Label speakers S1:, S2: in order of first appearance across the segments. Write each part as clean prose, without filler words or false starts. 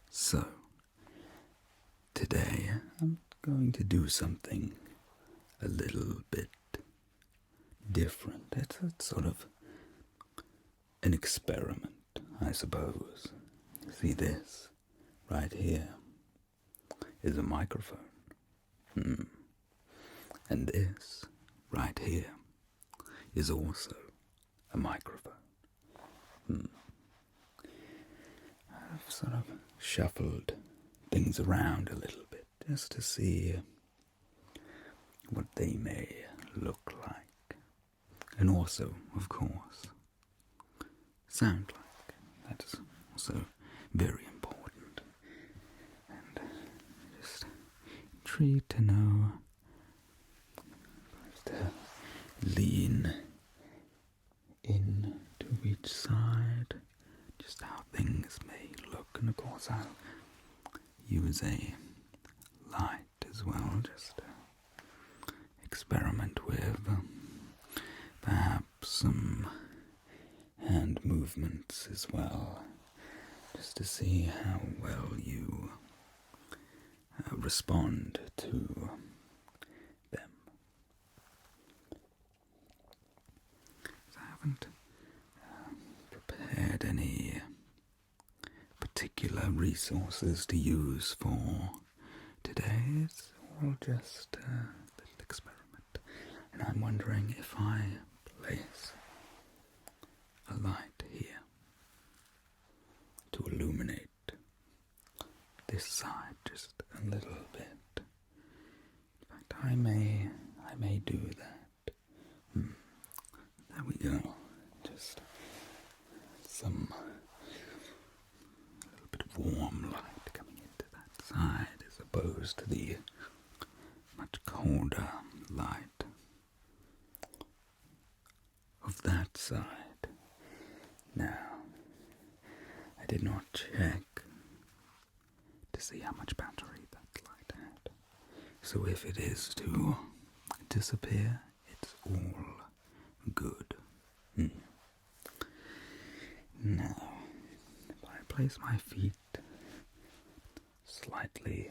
S1: So, today I'm going to do something a little bit different. It's sort of an experiment, I suppose. See this right here is a microphone. And this right here is also a microphone. I've sort of shuffled things around a little bit just to see what they may look like. And also, of course, sound like. That's also very important. And just intrigued to know to lean in to each side, just how things may look. And of course, I'll use a light as well, just to experiment with perhaps some hand movements as well, just to see how well you respond to them. I haven't prepared any particular resources to use for today. It's all just a little experiment. And I'm wondering if I place a light here to illuminate this side just a little bit. In fact, I may do that. There we go. Just some a little bit of warm light coming into that side as opposed to the much colder light of that side. Now, I did not check to see how much battery that light had. So if it is to disappear, it's all good. Now, if I place my feet slightly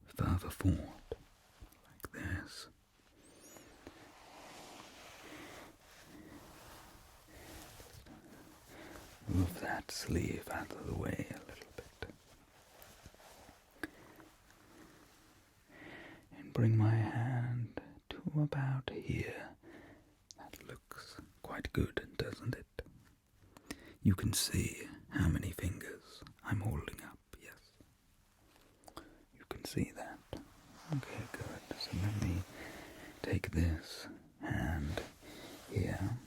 S1: further forward, like this, move that sleeve out of the way a little bit, and bring my hand to about here. That looks quite good, doesn't it? You can see how many fingers I'm holding up, yes. You can see that. Okay, good. So let me take this hand here,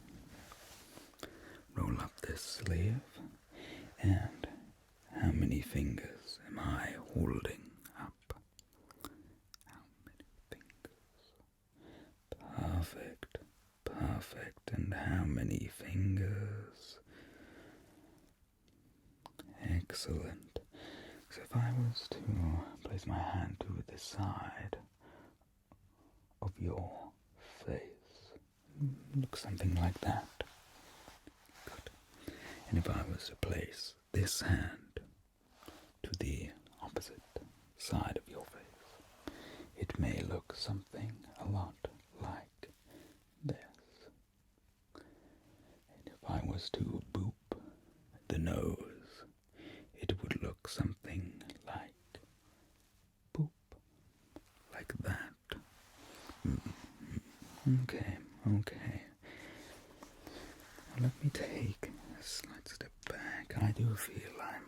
S1: roll up this sleeve, and how many fingers am I holding up? How many fingers? Perfect, perfect. And how many fingers? Excellent. So if I was to place my hand to the side of your face, look something like that. Good. And if I was to place this hand to the opposite side of your face, it may look something a lot like this. And if I was to boop the nose, it would look something like boop, like that. Okay. Now let me take a slight step back. I do feel I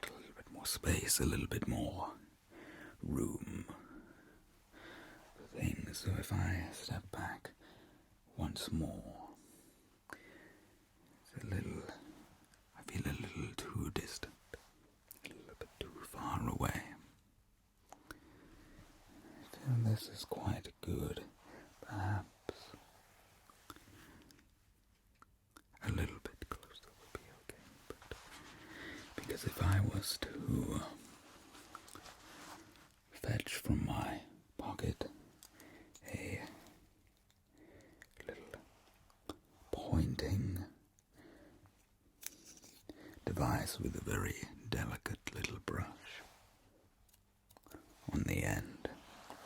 S1: got a little bit more space, a little bit more room for things. So if I step back once more, I feel a little too distant, a little bit too far away. I feel this is quite good, perhaps a little bit closer would be okay, but because if I was to fetch from my pocket a little pointing device with a very delicate little brush on the end,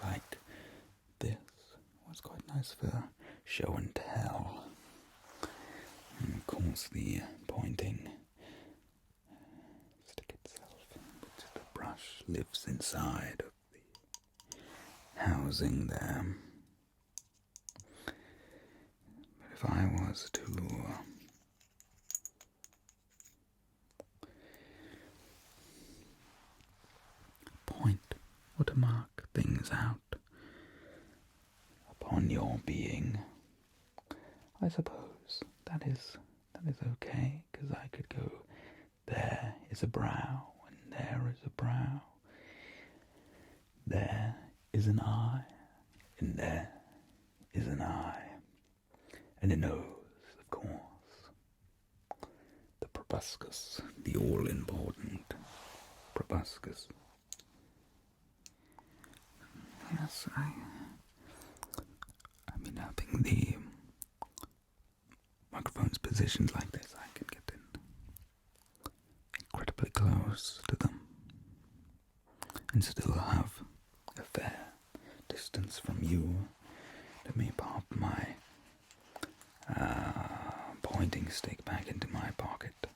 S1: like this. Was quite nice for show and tell. And of course the pointing stick itself, which the brush lives inside of the housing there. But if I was to point or to mark things out upon your being, I suppose that is okay, because I could go, there is a brow, and there is a brow, there is an eye, and there is an eye, and a nose, of course, the proboscis, the all-important proboscis. Yes, I mean, having the microphones positioned like this, I can get in incredibly close to them and still have a fair distance from you. Let me pop my pointing stick back into my pocket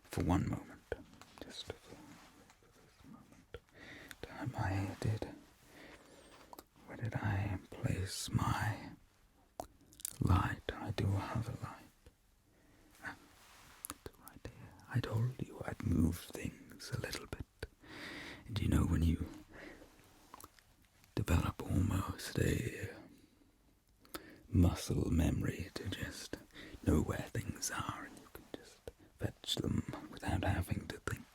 S1: for one moment. Just for this moment. Where did I place my light? I do have a light. It's right here. I told you I'd move things a little bit. And you know, when you develop almost a muscle memory to just know where things are, and you can just fetch them without having to think.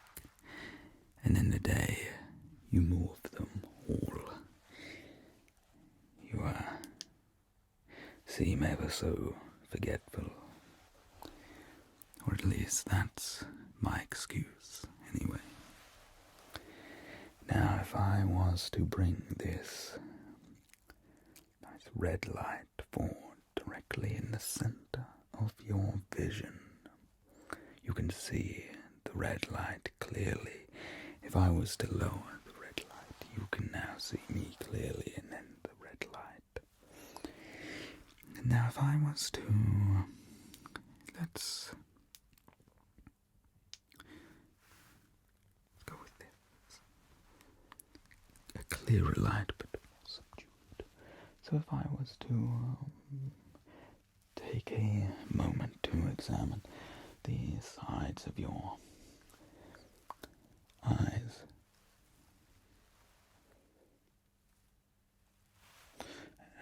S1: And in the day, you move them all. You seem ever so forgetful. Or at least that's my excuse, anyway. Now, if I was to bring this nice red light forward directly in the center of your vision, you can see the red light clearly. If I was to lower the red light, you can now see me clearly, and then the red light. And now if I was to, let's go with this. A clearer light, but more subdued. So if I was to take a moment to examine the sides of your eyes,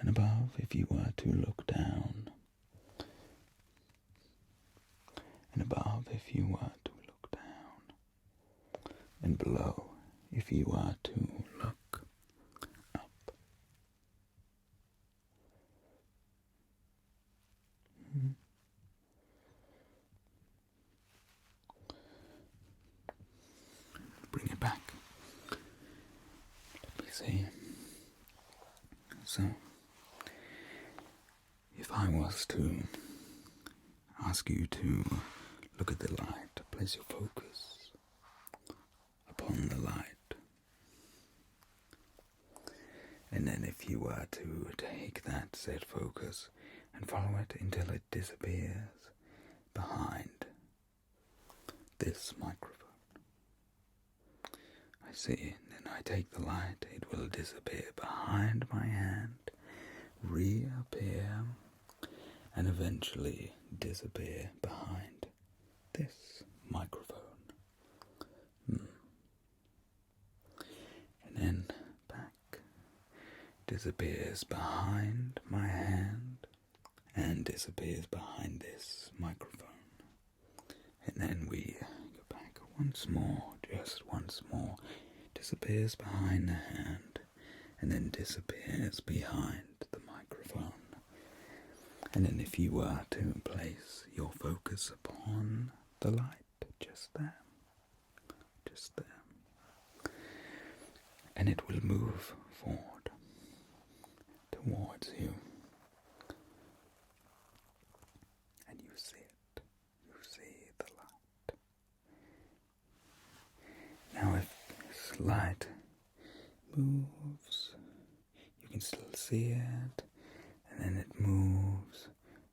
S1: and above, if you were to look down, and above, if you were to look down, and below, if you were to look up. Bring it back. Let me see. So, if I was to ask you to look at the light, place your focus upon the light, and then if you were to take that said focus and follow it until it disappears behind this microphone. I see, and then I take the light, it will disappear behind my hand, reappear, and eventually disappear behind this microphone. And then back, disappears behind my hand, and disappears behind this microphone. And then we go back once more, just once more, disappears behind the hand, and then disappears behind the microphone. And then if you were to place your focus upon the light, just there, and it will move forward towards you. And you see it, you see the light the light moves, you can still see it, and then it moves,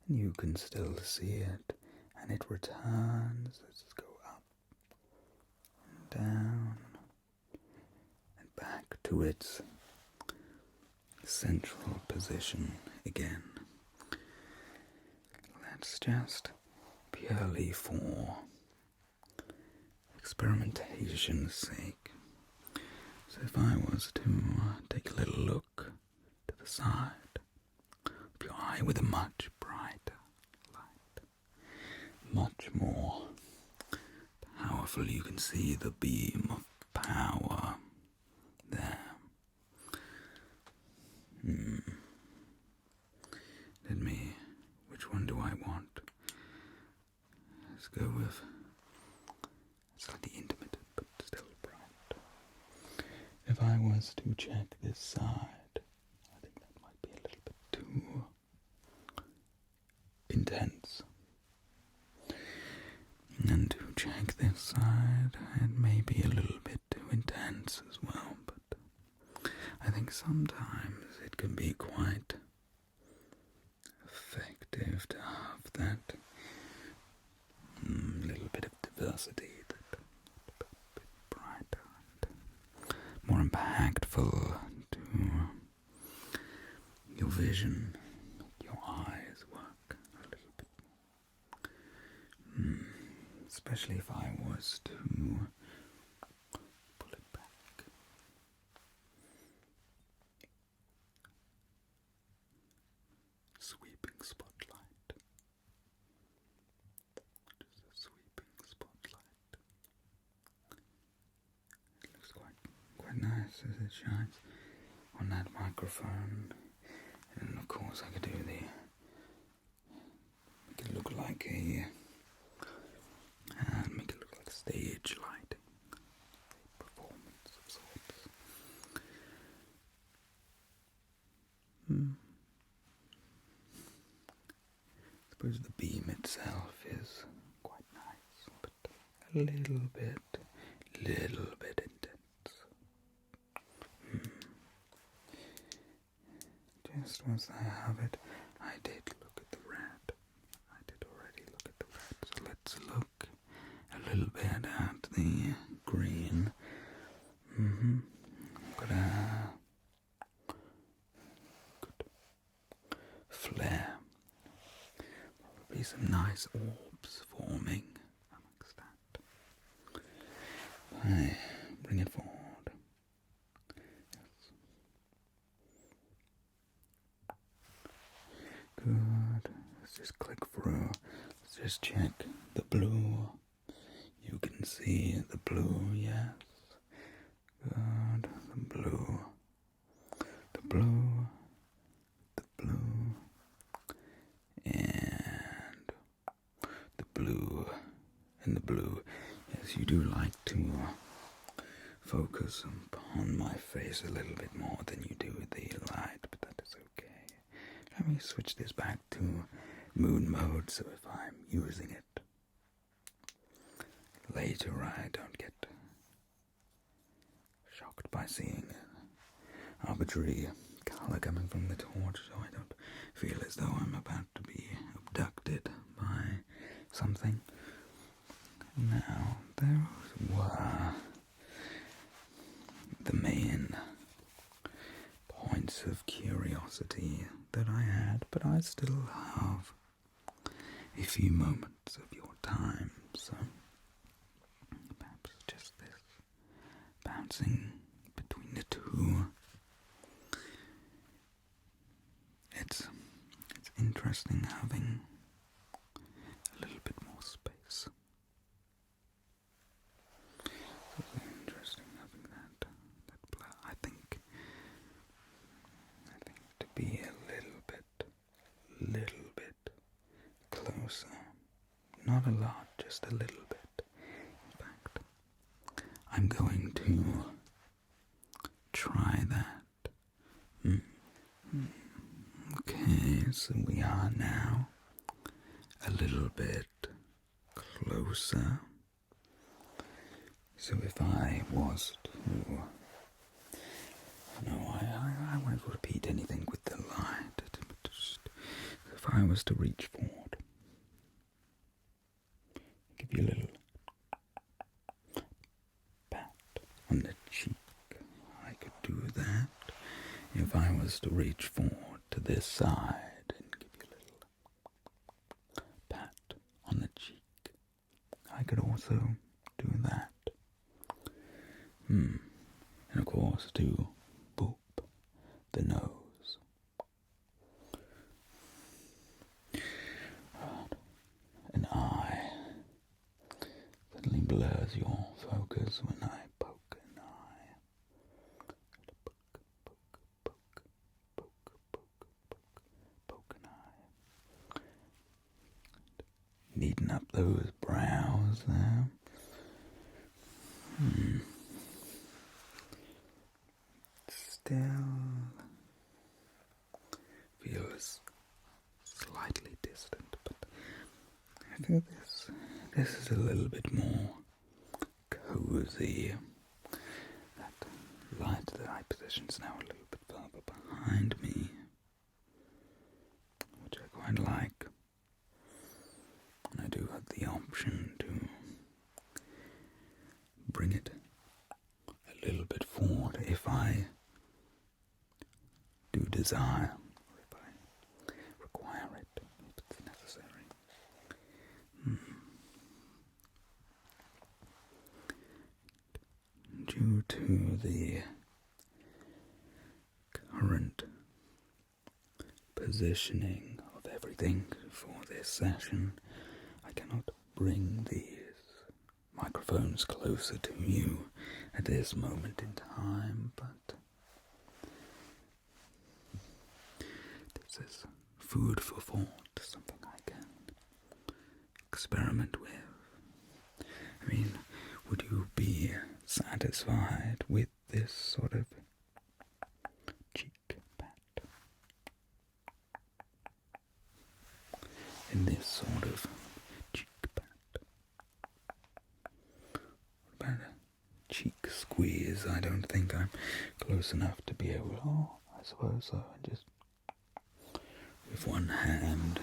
S1: and you can still see it, and it returns. Let's just go up and down and back to its central position again. That's just purely for experimentation's sake. So if I was to take a little look to the side of your eye with a much brighter light, much more powerful, you can see the beam of power there. Which one do I want? Let's go with slightly intimate, but still bright. If I was to check this side, I think that might be a little bit too intense. And to check this side, it may be a little bit too intense as well, but I think sometimes it can be quite effective to have that little bit of diversity, that a bit brighter and more impactful to your vision, your eyes work a little bit more. Especially if I was to pull it back. Sweeping spotlight. Just a sweeping spotlight. It looks quite nice as it shines on that microphone. And of course I could do make it look like make it look like stage lighting, a performance of sorts. I suppose the beam itself is quite nice, but a little bit intense. Just as I have it, I did look at the red. I did already look at the red, so let's look a little bit at the green. Got a good flare. Probably some nice orbs forming amongst that. I bring it forward. Yes. Good. Let's just click through. Let's just check the blue. You can see the blue, yes. Good. The blue. The blue. The blue. And the blue. And the blue. Yes, you do like to focus upon my face a little bit more than you do with the light, but that is okay. Let me switch this back to moon mode, so if I'm using it later I don't get shocked by seeing arbitrary color coming from the torch, so I don't feel as though I'm about to be abducted by something. Now, those were the main points of curiosity that I had, but I still have a few moments of your time, so perhaps just this bouncing between the two. It's interesting having a little bit more space. It's interesting having that blur. I think to be a little bit closer. Not a lot, just a little bit. In fact, I'm going to try that. Okay, so we are now a little bit closer. So if I was to... No, I won't repeat anything with the light. If I was to reach forward, give you a little pat on the cheek, I could do that. If I was to reach forward to this side and give you a little pat on the cheek, I could also do that. And of course to boop the nose. An eye suddenly blurs your focus when I poke an eye. Poke an eye. Neaten up those brows there. Still feels slightly distant, but I think this is a little bit more cozy. That light that I position's now a little bit further behind me, which I quite like. And I do have the option to bring it a little bit forward if I do desire, or if I require it, if it's necessary. Due to the current positioning of everything for this session, I cannot bring these microphones closer to you at this moment in time, but this is food for thought, something I can experiment with. I mean, would you be satisfied with this sort of cheek pat? In this sort of cheek pat? What about a cheek squeeze? I don't think I'm close enough to be able... Oh, I suppose so. Just with one hand,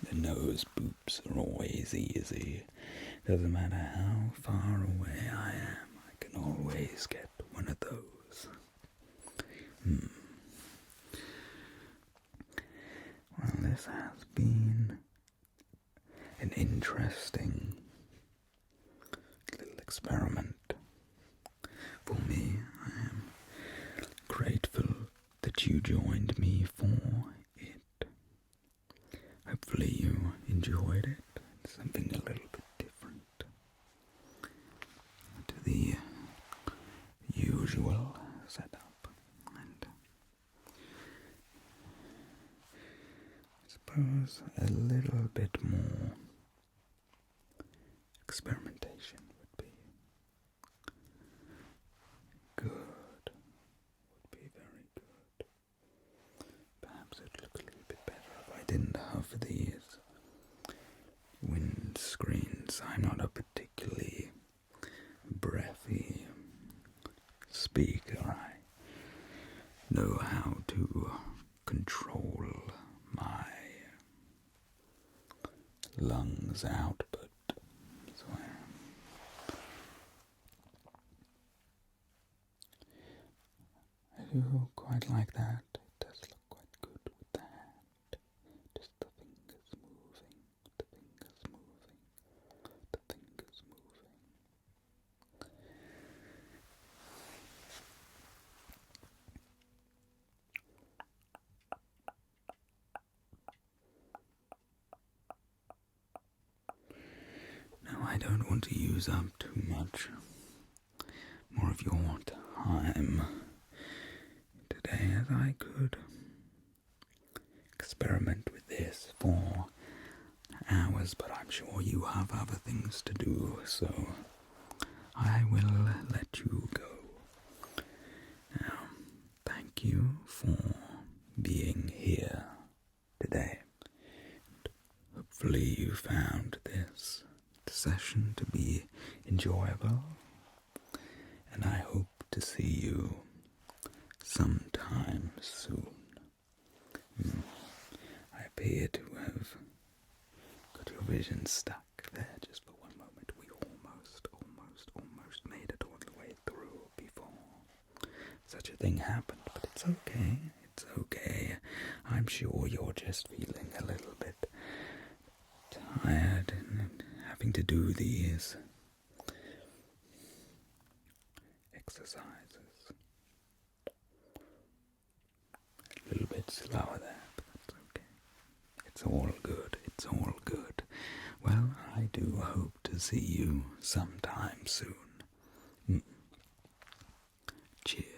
S1: the nose boops are always easy. Doesn't matter how far away I am, I can always get one of those. Well, this has been an interesting little experiment for me. I am grateful that you joined me for it. Hopefully you enjoyed it. It's something a little bit different to the usual setup, and I suppose a little bit more experimentation would be good, would be very good. Perhaps it'd look a little bit better if I didn't have these windscreens. I'm not a particularly breathy speaker. I know how to control my lungs output, so I do quite like that. It does look quite good with the hand. Just the fingers moving, the fingers moving, the fingers moving. Now, I don't want to use up too much more of your time today, as I could experiment with this for hours, but I'm sure you have other things to do, so I will let you go. Now, thank you for being here today. Hopefully you found this session to be enjoyable. and I hope to see you sometime soon. I appear to have got your vision stuck there just for one moment. We almost made it all the way through before such a thing happened, but it's okay. It's okay. I'm sure you're just feeling a little bit tired and having to do these exercises a little bit slower there, but that's okay. It's all good. It's all good. Well, I do hope to see you sometime soon. Cheers.